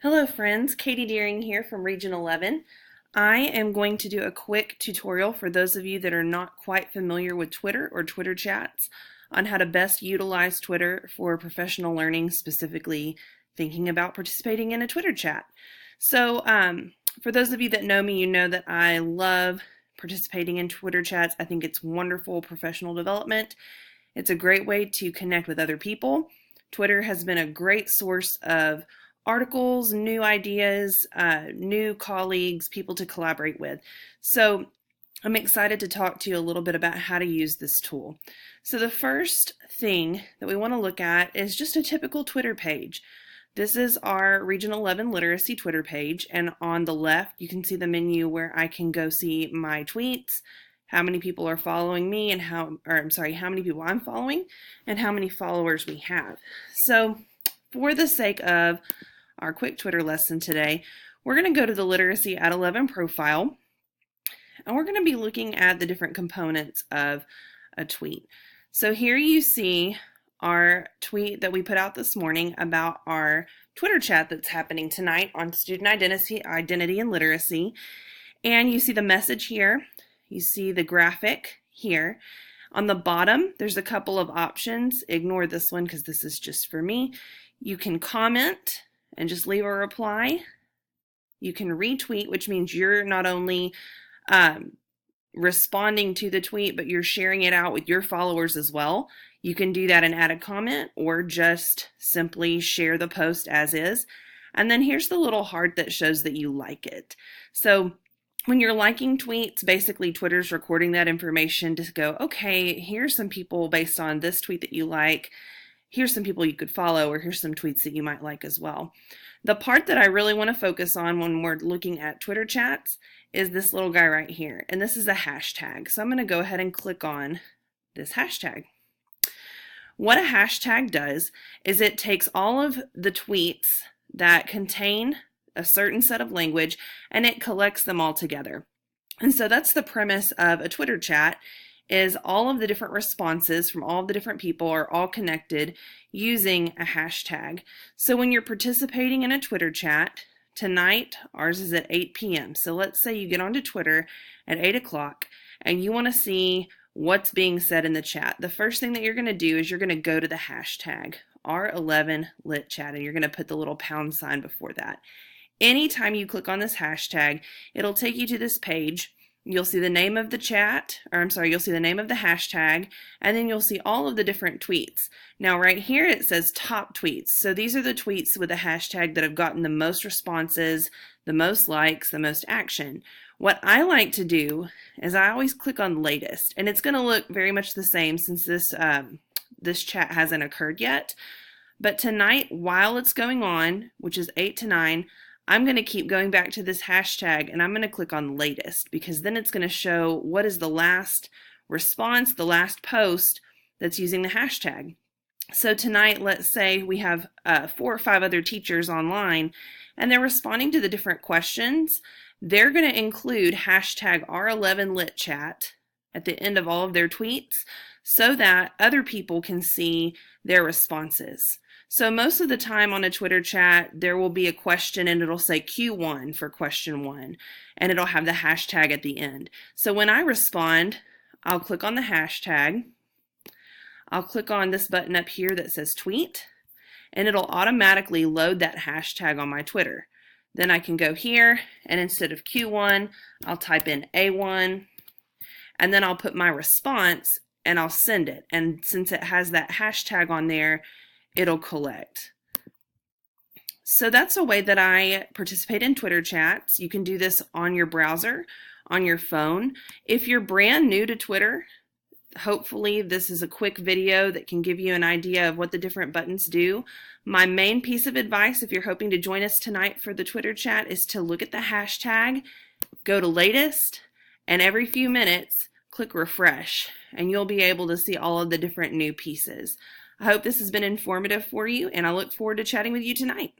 Hello friends, Katie Deering here from Region 11. I am going to do a quick tutorial for those of you that are not quite familiar with Twitter or Twitter chats on how to best utilize Twitter for professional learning, specifically thinking about participating in a Twitter chat. So for those of you that know me, you know that I love participating in Twitter chats. I think it's wonderful professional development. It's a great way to connect with other people. Twitter has been a great source of articles, new ideas, new colleagues, people to collaborate with. So I'm excited to talk to you a little bit about how to use this tool. So the first thing that we want to look at is just a typical Twitter page. This is our Region 11 Literacy Twitter page, and on the left you can see the menu where I can go see my tweets, how many people are following me, and how many people I'm following, and how many followers we have. So for the sake of our quick Twitter lesson today, we're going to go to the Literacy at 11 profile, and we're going to be looking at the different components of a tweet. So here you see our tweet that we put out this morning about our Twitter chat that's happening tonight on student identity and literacy. And you see the message here. You see the graphic here. On the bottom, there's a couple of options. Ignore this one because this is just for me. You can comment and just leave a reply. You can retweet, which means you're not only responding to the tweet, but you're sharing it out with your followers as well. You can do that and add a comment, or just simply share the post as is. And then here's the little heart that shows that you like it. So when you're liking tweets, basically Twitter's recording that information to go, okay, here's some people based on this tweet that you like. Here's some people you could follow, or here's some tweets that you might like as well. The part that I really want to focus on when we're looking at Twitter chats is this little guy right here, and this is a hashtag. So I'm going to go ahead and click on this hashtag. What a hashtag does is it takes all of the tweets that contain a certain set of language and it collects them all together. And so that's the premise of a Twitter chat, is all of the different responses from all of the different people are all connected using a hashtag. So when you're participating in a Twitter chat, tonight ours is at 8 p.m. So let's say you get onto Twitter at 8 o'clock and you want to see what's being said in the chat. The first thing that you're going to do is you're going to go to the hashtag R11LitChat, and you're going to put the little pound sign before that. Anytime you click on this hashtag, it'll take you to this page. You'll see the name of the chat, you'll see the name of the hashtag, and then you'll see all of the different tweets. Now right here it says top tweets. So these are the tweets with a hashtag that have gotten the most responses, the most likes, the most action. What I like to do is I always click on latest, and it's going to look very much the same since this chat hasn't occurred yet. But tonight, while it's going on, which is 8 to 9, I'm going to keep going back to this hashtag, and I'm going to click on latest, because then it's going to show what is the last response, the last post that's using the hashtag. So tonight, let's say we have 4 or 5 other teachers online, and they're responding to the different questions. They're going to include hashtag R11LitChat at the end of all of their tweets so that other people can see their responses. So most of the time on a Twitter chat, there will be a question and it'll say Q1 for question 1, and it'll have the hashtag at the end. So when I respond, I'll click on the hashtag. I'll click on this button up here that says tweet, and it'll automatically load that hashtag on my Twitter. Then I can go here, and instead of Q1, I'll type in A1, and then I'll put my response and I'll send it. And since it has that hashtag on there, it'll collect. So that's a way that I participate in Twitter chats. You can do this on your browser, on your phone. If you're brand new to Twitter, hopefully this is a quick video that can give you an idea of what the different buttons do. My main piece of advice, if you're hoping to join us tonight for the Twitter chat, is to look at the hashtag, go to latest, and every few minutes click refresh, and you'll be able to see all of the different new pieces. I hope this has been informative for you, and I look forward to chatting with you tonight.